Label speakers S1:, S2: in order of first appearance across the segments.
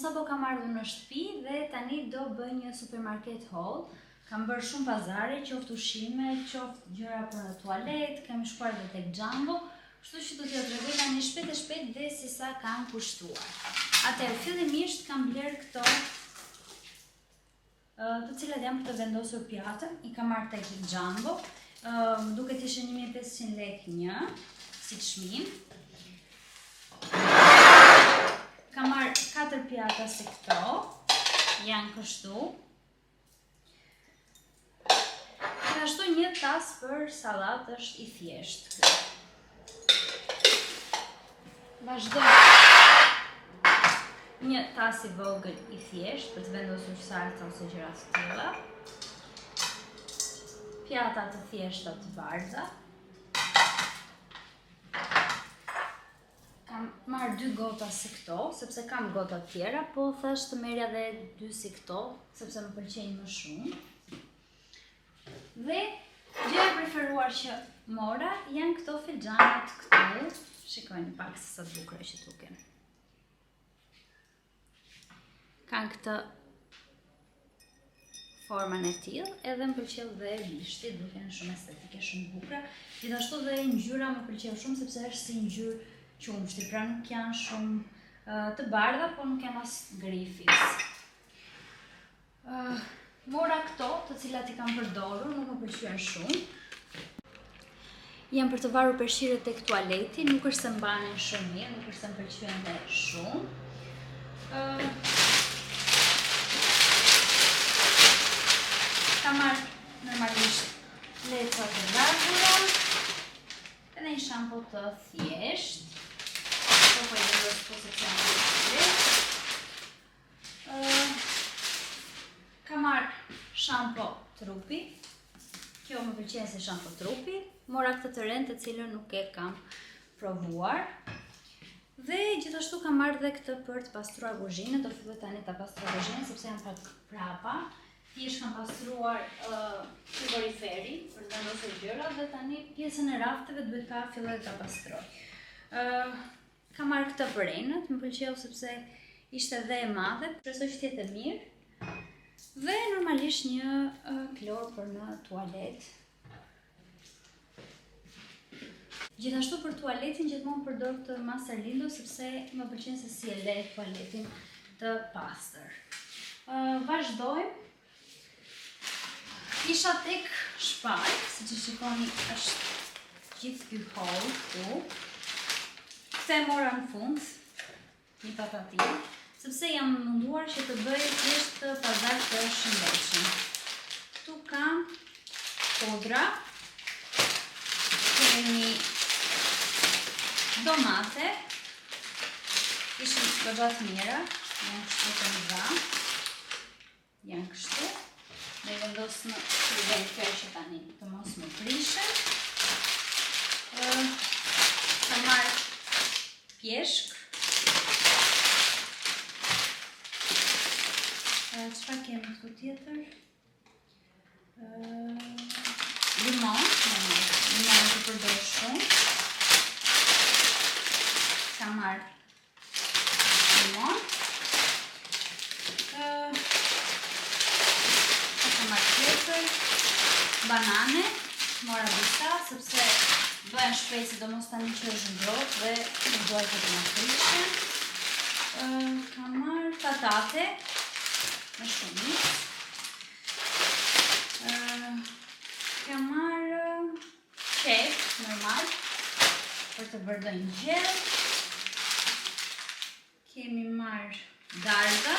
S1: sapo kam ardhur në shtëpi dhe tani do bëj një supermarket haul. Kam bërë shumë pazare, qoftë ushqime, qoftë gjëra për në tualet, kemi shkuar dhe tek Jumbo, kështu që do t'ju tregoj tani shpejt e shpejt dhe si sa kam kushtuar. Atëherë, fillimisht kam bler këto, të cilat janë për të vendosur pjatën, i kam marrë tek Jumbo, duket ishte 1500 lekë një, si çmim. Kam marrë 4 pjata si këto, janë kështu. Ashtu një tas për sallat është i thjeshtë. Vazhdoj. Një tas i vogël i thjeshtë për të vendosur salca ose gjëra të tilla. Pjata të thjeshta të bardha. Kam marrë 2 gota si këto, sepse kam gota të tjera, po thash të merrja edhe 2 si këto, sepse më pëlqejnë më shumë. Dhe gjëja e preferuar që mora janë këto filxhanat këtu. Shikojeni pak se sa të bukura që duken. Kanë këtë formën e tillë, edhe më pëlqeu dhe vishti, duken shumë estetike, shumë bukura. Gjithashtu dhe ngjyra më pëlqeu shumë sepse është si ngjyrë qumshti, pra nuk janë shumë të bardha, po nuk janë as grifis. Mora këto, të cilat i kam përdorur, nuk më pëlqyen shumë. Janë për të varur përshirët tek tualeti, nuk është se mbanen shumë mirë, nuk është se më pëlqyen dhe shumë. Kam marrë normalisht leca të largura, edhe një shampo të thjeshtë. Po i vendos po sepse janë të thjeshtë. Kam marrë shampo trupi. Kjo më pëlqen si shampo trupi. Mora këtë të rend të cilën nuk e kam provuar. Dhe gjithashtu kam marrë dhe këtë për të pastruar kuzhinën. Do filloj tani ta pastroj kuzhinën sepse janë pak prapa. Thjesht kam pastruar frigoriferi për të vendosur gjëra dhe tani pjesën e rafteve duhet ta filloj ta pastroj. Kam marrë këtë për renët, më pëlqeu sepse ishte dhe e madhe, shpresoj që t'jetë mirë. Dhe normalisht një klor për në tualet. Gjithashtu për tualetin gjithmonë përdor këtë Master Lindo sepse më pëlqen se si e le tualetin të pastër. Vazhdojmë. Isha tek shpaj, siç e shikoni është gjithë ky haul këtu. Këtë e mora në fund, një patatim, sepse jam munduar që të bëj thjesht pazar të shëndetshëm. Këtu kam pudra, kemi domate, ishin goxha të mira, janë kështu të mëdha, janë kështu. Ne vendos në frigorifer që tani të mos më prishen. Kam marrë pjeshk. Çfarë kemi këtu tjetër? Limon, limon të përdor shumë. Kam marrë limon. Kam marrë tjetër. Banane, mora disa sepse bëhen shpejt, sidomos tani që është ngrohtë dhe nuk duhet të më prishen. Kam marrë patate me shumicë. Kam marrë qep normal për të bërë ndonjë gjellë. Kemi marrë dardha,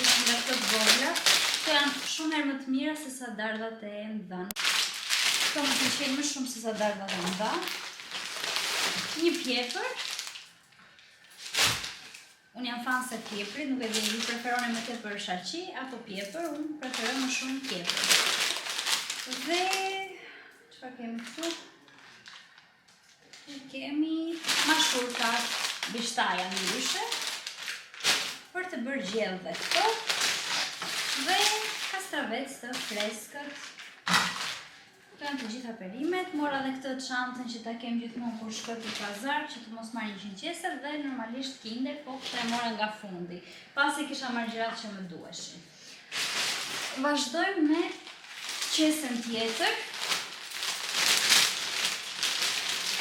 S1: ishin nga këto të vogla. Këto janë shumë herë më të mira se sa dardhat e mëdha. Këto më pëlqejnë më shumë se sa dardhat e mëdha. Një pjepër. Unë jam fan se pjeprit, nuk e di, ju preferoni më tepër shaqi apo pjepër, unë preferoj më shumë pjepër. Dhe çfarë kemi këtu? Kemi mashurkat, bishtaja ndryshe, për të bërë gjellë dhe këto, dhe kastravec të freskët. Këto janë të gjitha perimet. Mora dhe këtë çantën që ta kem gjithmonë kur shkoj në pazar, që të mos marr 100 qese dhe normalisht Kinder, po këtë e mora nga fundi. Pasi kisha marrë gjërat që më duheshin. Vazhdojmë me qesen tjetër.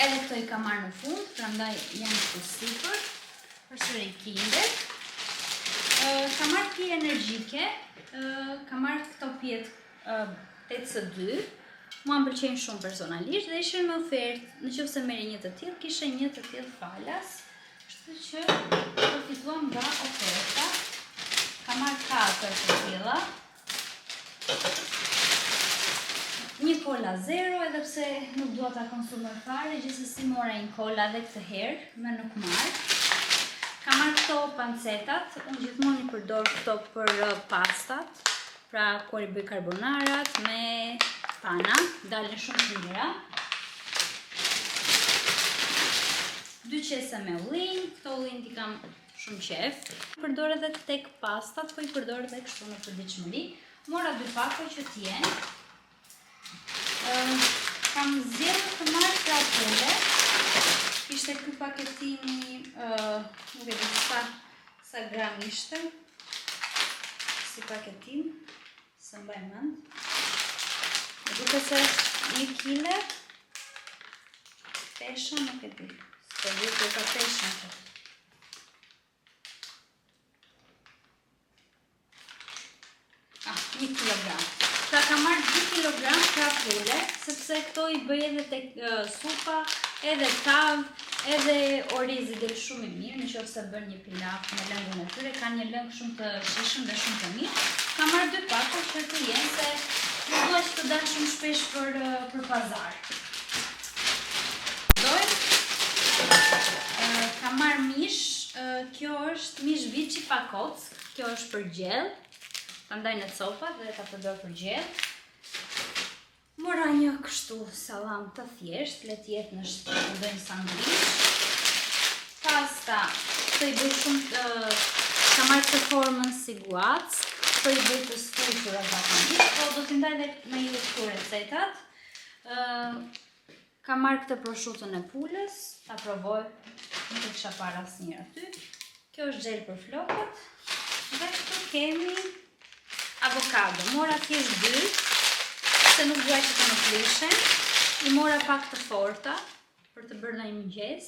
S1: Edhe këto i ka marrë në fund, prandaj janë këtu sipër. Përsëri Kinder. Ka marrë pije energjike, ka marrë këto pijet 8C2. Mua më pëlqejnë shumë personalisht dhe ishin me ofertë. Nëse merri një të tillë, kishe një të tillë falas. Kështu që përfituam nga oferta. Ka marrë 4 të tilla. Një kola zero, edhe pse nuk dua ta konsumoj fare, gjithsesi mora një kola edhe këtë herë, më nuk marr. Ka marrë këto pancetat, unë gjithmonë i përdor këto për pastat, pra kur i bëj karbonarat me pana, dalin shumë të mira. 2 qese me ullin, këto ullin t'i kam shumë qef. Përdor edhe tek pastat, po i përdor edhe kështu në përditshmëri. Mora 2 pako që t'jenë. Kam zgjedhur të marr krapule. Ishte ky paketimi, nuk e di sa gram ishte. Si paketim, së mbaj mend. Më duket se 1 kile. Pesha nuk e di. S'po di se ka peshën. 1 kilogram. Pra ka marrë 2 kilogram krapule, sepse këto i bëj edhe tek supa, edhe tav, edhe orizi del shumë i mirë, nëse bën një pilaf me lëngun e tyre, kanë një lëng shumë të shishëm dhe shumë të mirë. Ka marrë 2 pako që të jenë se nuk dua që të dalë shumë shpesh për pazar. Ka marrë mish, kjo është mish Vici Pakoc, kjo është për gjell. Ta ndaj në copa dhe ta përdor për gjell. Mora një kështu salam të thjesht, le t'jetë në shtëpi të bëjmë sandwich. Pasta, të i bëj shumë ka marrë të formën si guac, të i bëj të skuqura zakonisht, po do t'i ndaj dhe me ju këtu recetat. Ka marrë këtë prosciutën e pulës, ta provoj, nuk e kisha parë asnjëherë aty. Kjo është gjell për flokët. Dhe këtu kemi avokado. Mora thjesht 2, se nuk duaj që të më flishen. I mora pak të forta, për të bërë ndonjë mëngjes.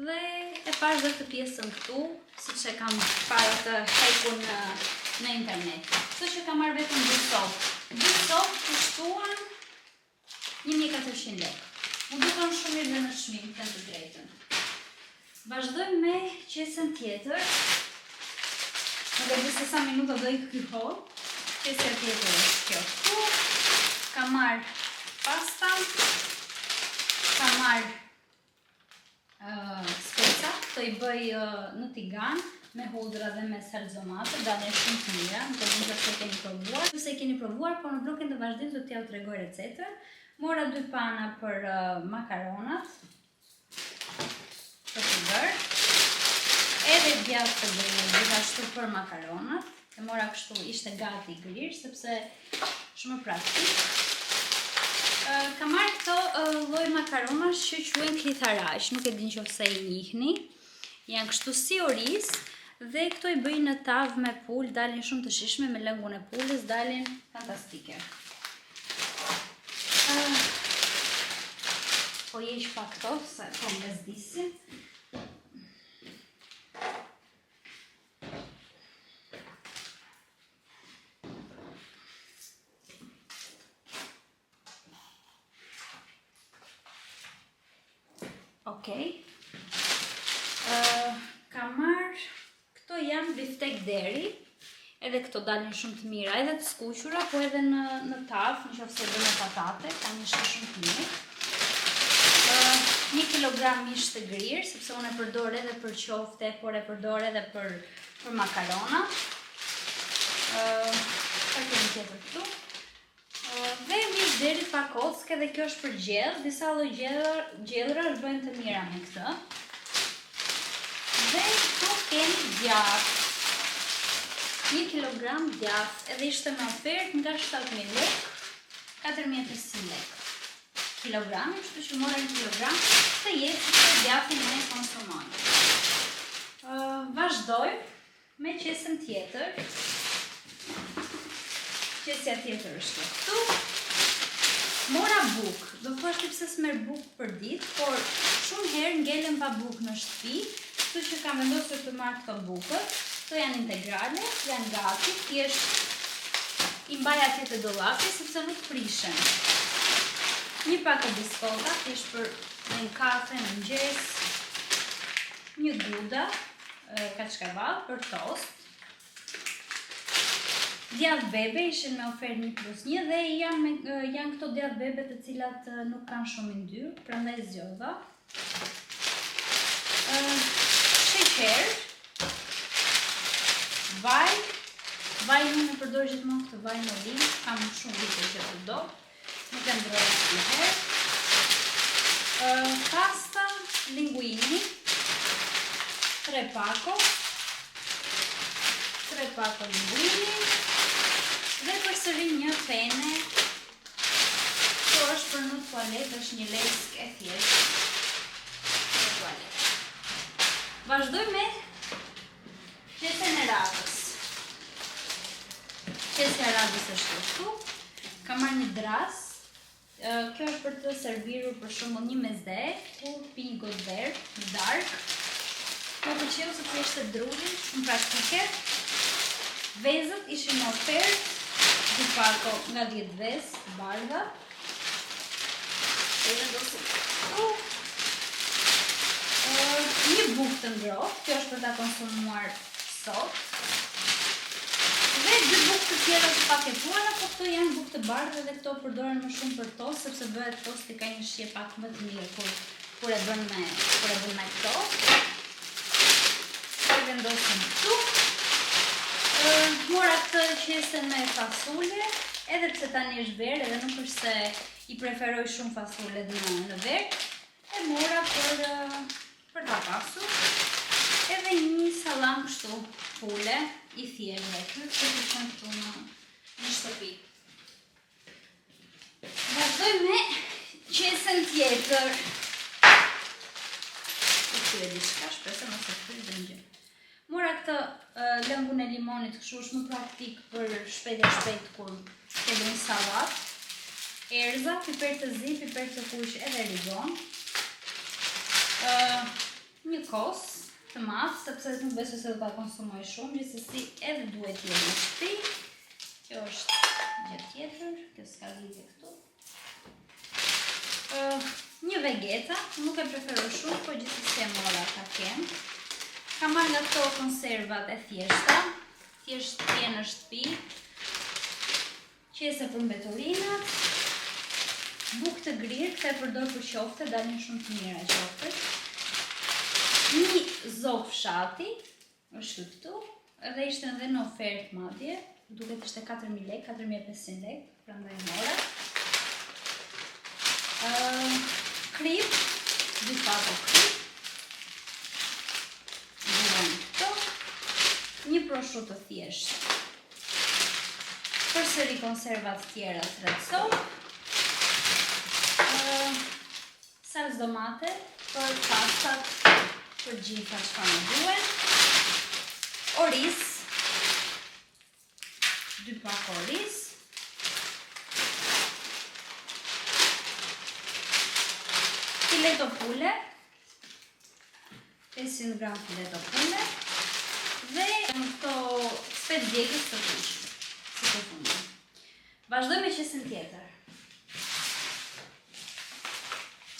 S1: Dhe e pash dhe të pjesën këtu, siç e kam parë të hekun në internet. Kështu që kam marrë vetëm 2 sopë. 2 sopë kushtuan 1400 lekë. Më duken shumë mirë dhe në çmim, të drejtën. Vazhdojmë me qesen tjetër. Nuk e di se sa minuta do ikë ky hol. Qesja tjetër është kjo këtu. Ka marrë pasta. Ka marrë speca. Të i bëj në tigan me hudra dhe me salzomate. Dalin shumë të mira. Nuk e di nëse e keni provuar. Nëse e keni provuar, po në blokin të vazhdimit do t'ja u tregoj recetën. Mora 2 pana për makaronat. Për të bërë. Edhe djathë të bëjnë gjithashtu për makaronat. E mora kështu, ishte gati grirë, sepse shumë praktik. Ka marrë këto lloj makaronash që quhen klitharaq, nuk e di nëse i njihni. Janë kështu si oriz dhe këto i bëjnë në tavë me pulë, dalin shumë të shishme me lëngun e pulës, dalin fantastike. Po jeq pa këto, se po më lezdisin. Okej. Ka marrë, këto janë biftek deri, edhe këto dalin shumë të mira, edhe të skuqura, po edhe në tavë, nëse bën me patate, kanë një shkë shumë të mirë. 1 kilogram mish të grirë, sepse unë e përdor edhe për qofte, por e përdor edhe për makarona. Ka kemi tjetër këtu. Dhe mish deri Pakock, edhe kjo është për gjell, disa lloj gjellrash bëjnë të mira me këtë. Dhe këtu kemi djathë. 1 kilogram djathë, edhe ishte me ofertë nga 7.000 lekë. 4.500 lekë kilogrami, kështu që mora 1 kilogram të jetë që djathtin me konsumojnë. Vazhdoj me qesën tjetër. Qesja tjetër është këtu. Mora bukë, do thashtë pse s'merr bukë për ditë, por shumë herë ngelen pa bukë në shtëpi, kështu që kam vendosur të marr këto bukët. Këto janë integrale, janë gati, thjesht i mbaj atje te dollapi sepse nuk prishen. Një pakë biskota, thjesht për në kafe, në mëngjes, një guda, kaçkavall për tost. Djath bebe ishin me ofertë 1+1 dhe janë këto djath bebe të cilat nuk kanë shumë yndyrë, prandaj zgjodha. Sheqer, vaj unë e përdor gjithmonë këtë vaj në oliv, kam shumë vite që të do, nuk e ndroj asnjëherë. Pasta linguini, 3 pako linguini, dhe përsëri një pene, kjo është për në tualet, është një lesk e thjeshtë në tualet. Vazhdoj me qesën e radhës. Qesja e radhës është kështu. Kam marrë një dras. Kjo është për të servirur për shembull një mezdek, kur pi një gotë verë, një darkë. Më pëlqeu sepse ishte druri, shumë praktike. Vezët ishin në ofertë, 2 pako nga 10 vezë të bardha. E vendosim këtu. Një bukë të ngrohtë, kjo është për ta konsumuar sot. Dhe 2 bukë të tjera të paketuara, po këto janë bukë të bardha dhe këto përdoren më shumë për tost, sepse bëhet tosti ka një shije pak më të mirë kur e bën me këto. Vendosim këtu. Mora këtë qesën me fasule, edhe pse tani është verë, edhe nuk është se i preferoj shumë fasulet në verë, e mora për ta pasur, edhe një salam kështu pule, i thjesht vetë, që të qënë këtu në shtëpi. Vazhdoj me qesën tjetër. Këtu e diçka, shpresoj mos e kryj dhe gjë. Mora këtë lëngun e limonit, kështu është më praktik për shpejt kur ke bën sallat. Erza, piper të zi, piper të kuq edhe rigon. Një kos të madh, sepse nuk besoj se do ta konsumoj shumë, gjithsesi edhe duhet jetë në shtëpi. Kjo është gjë tjetër, kjo s'ka lidhje këtu. Një vegeta, nuk e preferoj shumë, po gjithsesi e mora ta kem. Kam marrë nga këto konservat e thjeshta, thjesht je në shtëpi, qese për mbeturinat, bukë të grirë, këtë e përdor për qofte, dalin shumë të mira qoftet. Një zog fshati, është këtu, edhe ishte edhe në ofertë madje, duket ishte 4.000 lekë, 4.500 lekë, prandaj mora. Krip, 2 pako krip. Një prosciutto thjesht. Përsëri konservat tjera të rrethsoj. Salcë domate për pastat, për gjitha çfarë më duhen. Oriz. 2 pako oriz. Fileto pule. 500 gram fileto pule. Dhe në këto spet djegës të kush, si të fundë. Vazhdoj me qesën tjetër.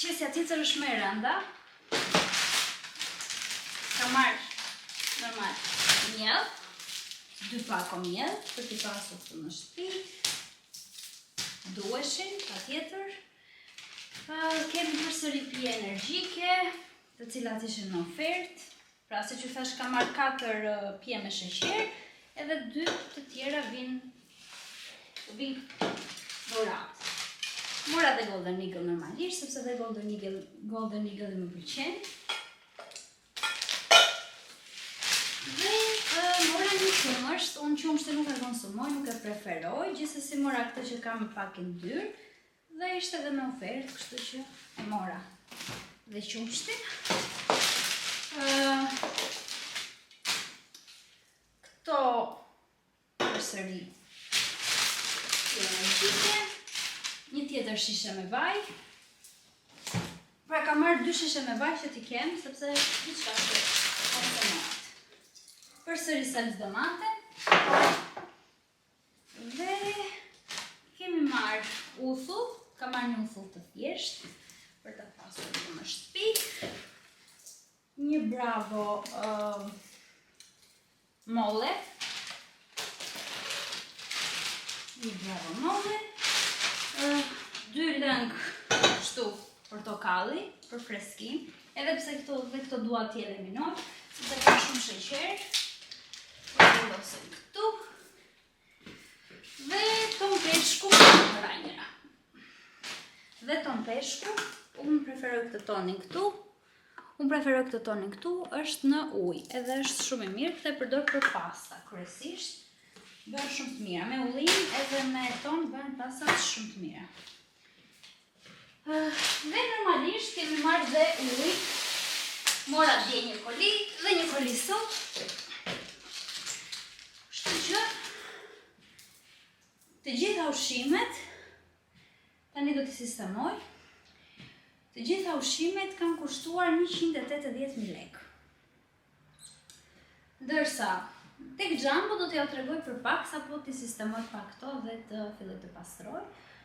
S1: Qesja tjetër është me rënda. Ka marrë normal mjell, 2 pako mjell, për t'i pasur të në shtëpi. Duheshin, pa tjetër. Kemi përsëri pije energjike, të cilat ishin në ofertë. Pra, se që thash ka marrë 4 pije me sheqer, edhe 2 të tjera vinë dorat. Mora dhe Golden Eagle normalisht, sepse dhe Golden Eagle më pëlqen. Dhe mora një shumë është, unë qumshtë nuk e konsumoj, nuk e preferoj, gjithsesi mora këtë që kam pak e ndyrë dhe ishte edhe me ofertë, kështu që e mora dhe qumshtin. Këto përsëri një tjetër shishe me vaj. Pra ka marrë 2 shishe me vaj që t'i kem, sepse diçka që konsumohet. Përsëri salcë domate. Dhe kemi marrë uthull, ka marrë një uthull të thjeshtë për të pasur në shtëpi. Një bravo molle. Një bravo molle. 2 lëng kështu portokalli për freskim, edhe pse këto dua t'i eliminoj, sepse ka shumë sheqer. Vendosim këtu. Dhe ton peshku rajnëra. Dhe ton peshku, unë preferoj këtë tonin këtu. Është në ujë, edhe është shumë i mirë, këtë e përdor për pasta kryesisht. Bën shumë të mira, me ullim edhe me ton bën pastat shumë të mira. Dhe normalisht kemi marrë dhe ujë. Mora dje një koli dhe një koli sot. Kështu që të gjitha ushqimet, tani do t'i sistemoj. Të gjitha ushqimet kanë kushtuar 180.000 lekë. Ndërsa tek Jumbo do t'ja tregoj për pak, sapo t'i sistemoj pak këto dhe të filloj të pastroj.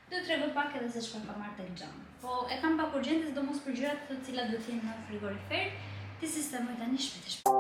S1: Do t'ju tregoj pak edhe se çfarë kam marrë tek Jumbo. Po e kam pak urgjente, sidomos për gjërat të cilat do t'jenë në frigorifer, t'i sistemoj tani shpejt e shpejt.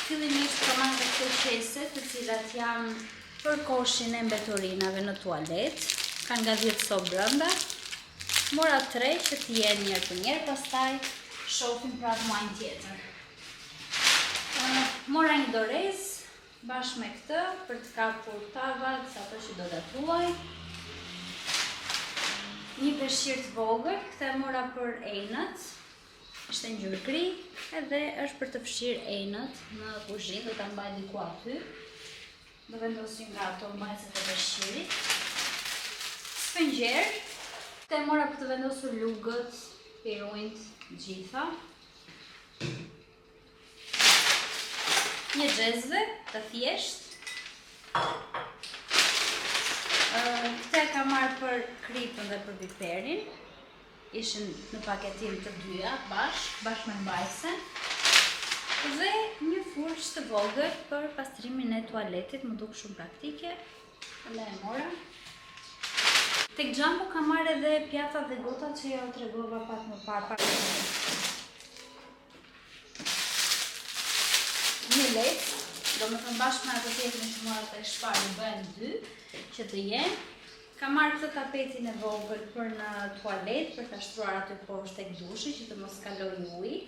S1: Fillimisht kam marrë këto qese, të cilat janë për koshin e mbeturinave në tualet, kanë nga 10 sop brenda. Mora 3 që të jenë njërë për njërë, pastaj shohim prapë muajin tjetër. Mora një dorez bashkë me këtë për të kapur tavat, sa ato që do të tuaj. Një peshqir të vogël, këtë e mora për enët. Ishte një gjurkri, edhe është për të fshirë enët në kuzhinë, do ta mbaj diku aty. Do vendosim nga ato mbajtëse të peshqirit. Sfengjer, këtë e mora për të vendosur lugët, pirujt, gjitha. Një xhezve të thjeshtë. Këtë e ka marrë për kripën dhe për piperin. Ishin në paketim të dyja, bashkë me mbajtësen. Dhe një furçë të vogël për pastrimin e tualetit, më duk shumë praktike. Dhe e mora. Tek Jumbo ka marrë edhe pjatat dhe gotat që ja u tregova pak më parë. Një lek, do më thënë bashkë me ato tjetër që marrë të shparë, bëhen 2, që të jenë. Ka marrë këtë tapetin e vogël për në tualet, për të shtruar aty poshtë tek dushi, që të mos kaloj ujë.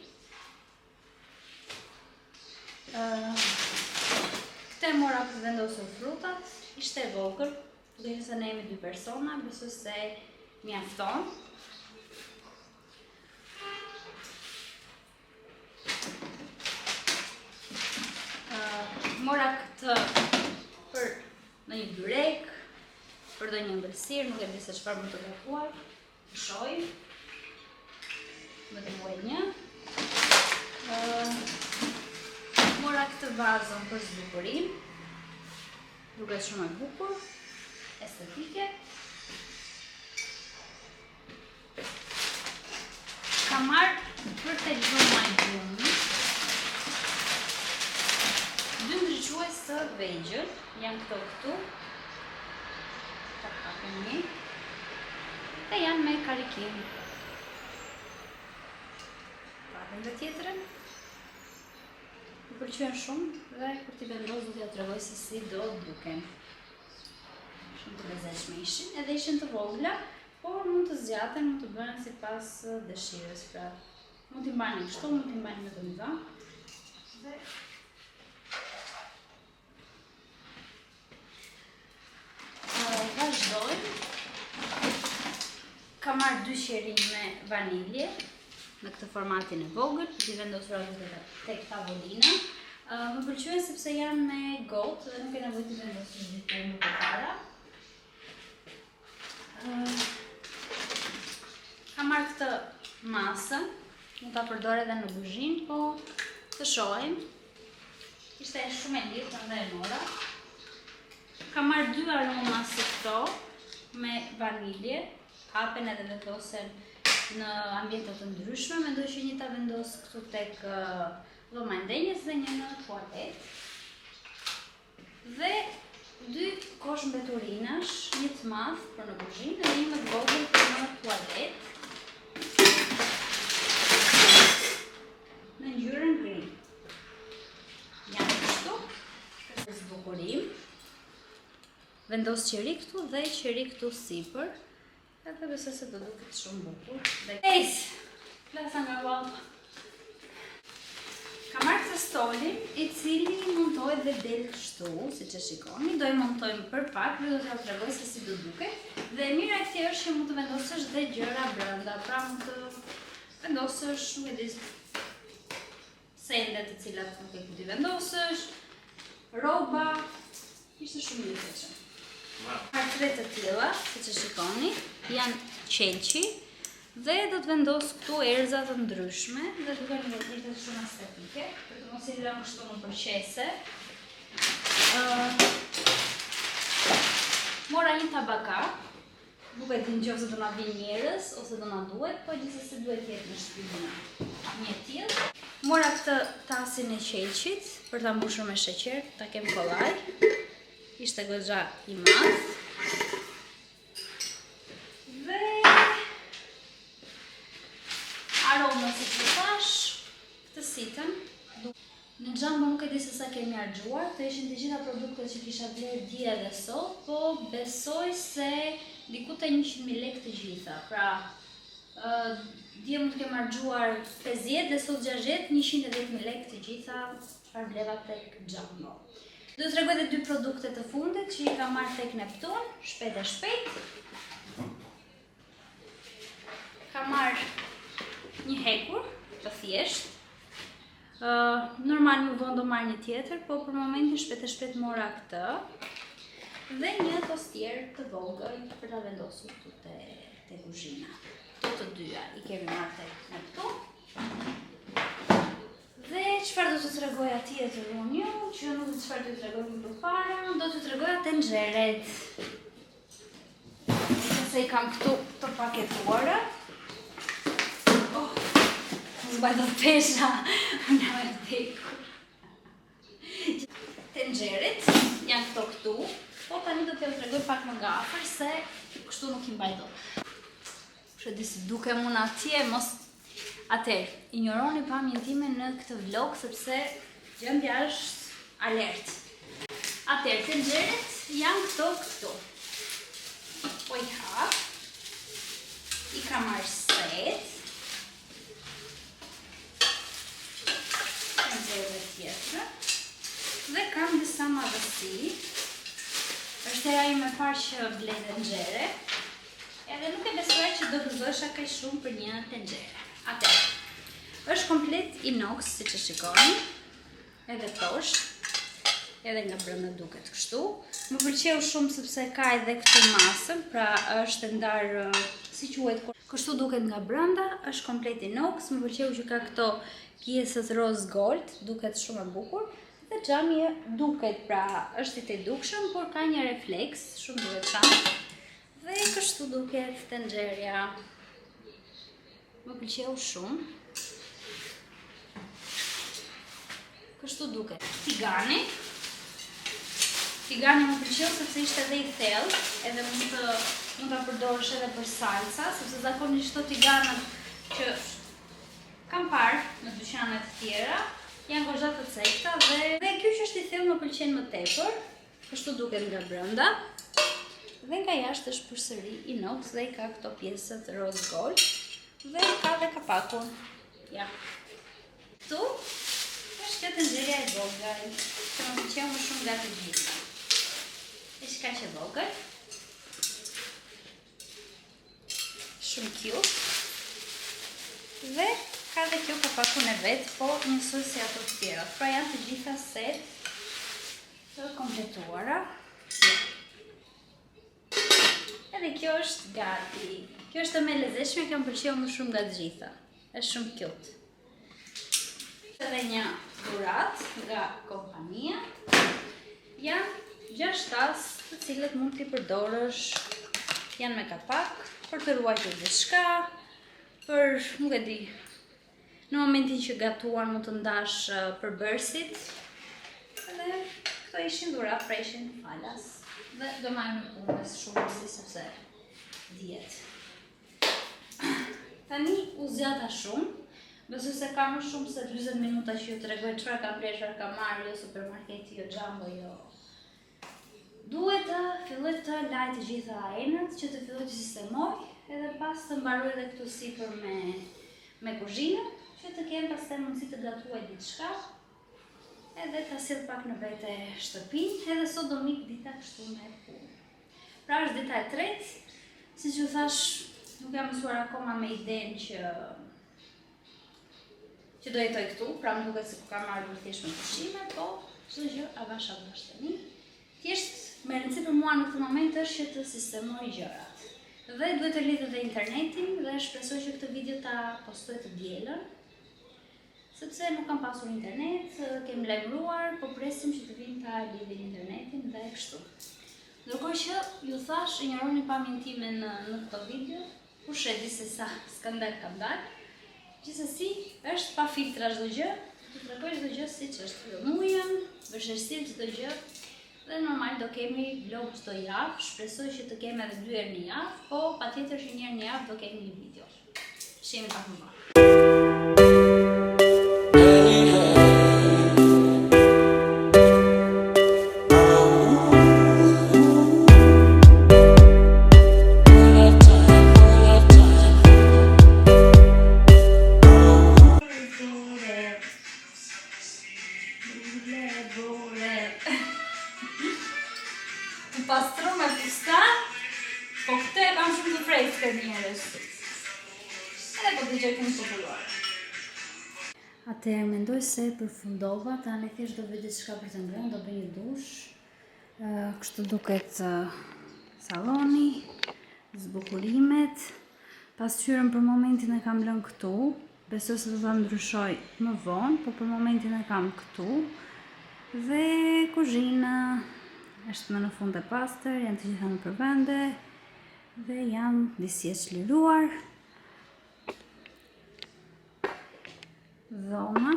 S1: Këtë mora për të vendosur frutat, ishte e vogël, do që se ne jemi 2 persona, besoj se mjafton. Mora këtë për në një byrek, për do një ëmbëlsirë, nuk e di se çfarë më të gakuar. Shojmë. Më të muaj një. Mora këtë vazën për zbukurim. Duket shumë e bukur, estetike. Ka marrë për të gjuma i gjumi 2 ndriçues të vegjël, janë këtu. Ta kapim një. Dhe janë me karikim. Pakëm dhe tjetërën. Më pëlqyen shumë dhe kur t'i vendos do t'ja tregoj se si do duken. Shumë të lezetshme ishin, edhe ishin të vogla, por mund të zgjaten, mund të bëhen sipas dëshirës. Pra, mund t'i mbani kështu, mund t'i mbani me dëmza. Dhe vazhdojmë. Ka marrë 2 qerin me vanilje, në këtë formatin e vogël, për t'i vendosur aty tek tavolina. Më pëlqyen sepse janë me gotë dhe nuk e nevojë t'i vendosur gjithë më përpara. Ka marrë këtë masën, mund ta përdor edhe në kuzhinë, po të shohim. Ishte shumë e lirë, prandaj e mora. Ka marrë 2 aroma si këto me vanilje, hapen edhe vendosen në ambiente të ndryshme, mendoj që një ta vendos këtu tek dhoma e ndenjes dhe një në tualet. Dhe 2 kosh mbeturinash, një të madh për në kuzhinë dhe një më të vogël për në tualet. Në ngjyrën gri. Janë kështu, për zbukurim. Vendos qeri këtu dhe qeri këtu sipër. Edhe besoj se do duket shumë bukur. Plasa nga vallë. Ka marrë këtë stolin, i cili montohet dhe del kështu, siç e shikoni. Do i montojmë për pak, dhe do t'ja tregoj se si do duket. Dhe e mira e këtij është që mund të vendosësh dhe gjëra brenda, pra mund të vendosësh, nuk e di, sende të cilat nuk e ku t'i vendosësh, rroba, ishte shumë i lezetshëm. Hartre të tilla, siç e shikoni, janë qelqi dhe do të vendos këtu erza të ndryshme dhe duken vërtet shumë estetike, për të mos i lënë kështu në përqese. Mora një tabaka, nuk e di nëse do na vinë njerëz ose do na duhet, po gjithsesi duhet të jetë në shtëpinë një tillë. Mora këtë tasin e qelqit për ta mbushur me sheqer, ta kem kollaj. Ishte goxha i madh. Dhe aroma si që thash, këtë sitën. Në Jumbo nuk e di se sa kemi harxuar, të ishin të gjitha produktet që kisha bler dje dhe sot, po besoj se diku te 100.000 lekë të gjitha. Pra, dje mund të kem harxuar 50 dhe sot 60, 110.000 lekë të gjitha çfarë bleva tek Jumbo. Do të tregoj edhe 2 produkte të fundit që i kam marrë tek Neptun, shpejt e shpejt. Kam marrë një hekur të thjesht. Normal më vonë do marrë një tjetër, po për momentin shpejt e shpejt mora këtë. Dhe një tostier të vogël për ta vendosur këtu te kuzhina. Këto të dyja i kemi marrë tek Neptun. Dhe çfarë do të tregoja tjetër unë, që nuk di çfarë do të tregoj më përpara, do të tregoja tenxheret. Se i kam këtu të paketuara. Zbaj do të pesha, unë e vdekur. Tenxheret janë këto këtu, po tani do t'ju tregoj pak më nga afër se kështu nuk i mbaj dot. Kështu di si dukem unë atje, mos... Atëherë, ignoroni pamjen time në këtë vlog, sepse gjendja është alert. Atëherë, tenxheret janë këtu. Po i hap. I kam marrë set. Tenxhere tjetër. Dhe kam disa madhësi. Është hera ime e parë që blej tenxhere. Edhe nuk e besoja që do gëzosha kaq shumë për një tenxhere. Atëherë, është komplet inox, siç e shikoni. Edhe tosht. Edhe nga brenda duket kështu. Më pëlqeu shumë sepse ka edhe këtë masën, pra është ndarë, si quhet, kështu duket nga brenda, është komplet inox. Më pëlqeu që ka këto pjesët rose gold, duket shumë e bukur. Dhe xhami duket, pra është i dukshëm, por ka një refleks shumë të veçantë. Dhe kështu duket tenxherja. Më pëlqeu shumë. Kështu duket. Tigani më pëlqeu sepse ishte edhe i thellë, edhe mund ta përdorësh edhe për salsa, sepse zakonisht këto tiganat që kam parë në dyqane të tjera janë goxha të cekta dhe ky që është i thellë më pëlqen më tepër. Kështu duket nga brenda. Dhe nga jashtë është përsëri inox dhe ka këto pjesët rose gold dhe ka dhe kapakun. Ja. Këtu është kjo tenxherja e vogël, që më pëlqeu më shumë nga të gjitha. Është kaq e vogël. Shumë cute. Dhe ka dhe kjo kapakun e vet, po njësoj si ato të tjera. Pra janë të gjitha set të kompletuara. Edhe kjo është gati. Kjo është më e lezetshme, kjo më pëlqeu më shumë nga të gjitha. Është shumë cute. Edhe një dhurat nga kompania. Janë 6 tas, të cilët mund t'i përdorësh. Janë me kapak për të ruajtur diçka, për, nuk e di, në momentin që gatuan mund të ndash përbërësit. Edhe këto ishin dhurat, pra ishin falas. Dhe do marrë në punës shumë si sepse diet. Tani u zgjata shumë. Besoj se ka më shumë se 40 minuta që ju tregoj çfarë kam bler, çfarë kam marrë, jo supermarketi, jo Jumbo, jo. Duhet të filloj të laj të gjitha enët, që të filloj të sistemoj, edhe pas të mbaroj edhe këtu sipër me kuzhinën, që të kem pastaj mundësi të gatuaj diçka. Edhe ta sill pak në vete shtëpinë, edhe sot do mik dita kështu me punë. Pra është dita e tretë, siç ju thash, nuk jam mësuar akoma me idenë që do jetoj këtu, pra më duket se ku kam marrë thjesht me pushime, po çdo gjë avash tani. Thjesht me rëndësi për mua në këtë moment është që të sistemoj gjërat. Dhe duhet të lidh edhe internetin dhe shpresoj që këtë video ta postoj të dielën. Sepse nuk kam pasur internet, kem lajmëruar, po presim që të vinë ta lidhin internetin dhe kështu. Ndërkohë që ju thash, ignoroni pamjen time në këtë video, kush e di se sa skandal kam dalë. Gjithsesi, është pa filtra çdo gjë, të tregoj çdo gjë siç është. Jo mujën, vështirësi çdo gjë. Dhe normal do kemi vlog çdo javë, shpresoj që të kemi edhe 2 herë në javë, po patjetër që 1 herë në javë do kemi një video. Shihemi pak më vonë. Pastru me fustan, po këtë e kam shumë të freskët njerëz. Edhe po të gjë këmë popullore. Atëherë mendoj se përfundova, tani thjesht do bëj diçka për të ngrënë, do bëj një dush. Kështu duket salloni, zbukurimet. Pasqyrën për momentin e kam lënë këtu. Besoj se do ta ndryshoj më vonë, po për momentin e kam këtu. Dhe kuzhina është më në fund e pastër, janë të gjitha në përvende dhe jam disi e çliruar. Dhoma.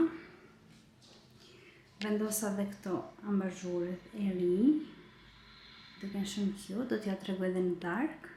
S1: Vendosa dhe këto ambazhuret e ri. Do kanë shumë cute, do t'ja tregoj edhe në darkë.